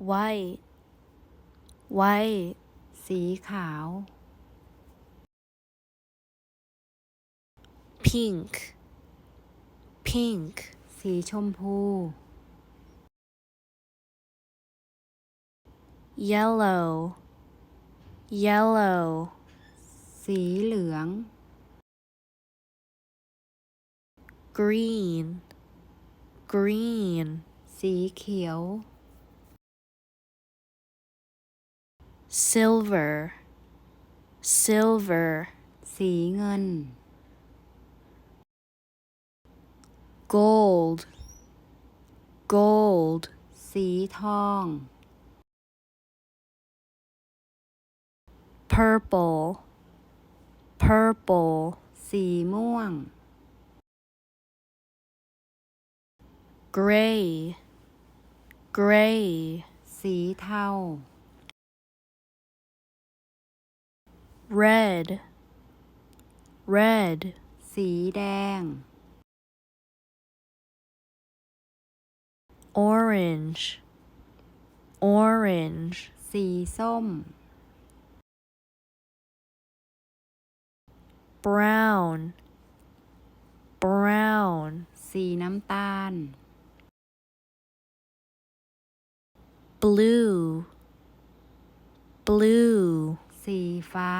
white white สีขาว pink pink สีชมพู yellow yellow สีเหลือง green green สีเขียว silver silver สีเงิน gold gold สีทอง purple purple สีม่วง gray gray สีเทา red red สีแดง orange orange สีส้ม brown brown สีน้ำตาล blue blue สีฟ้า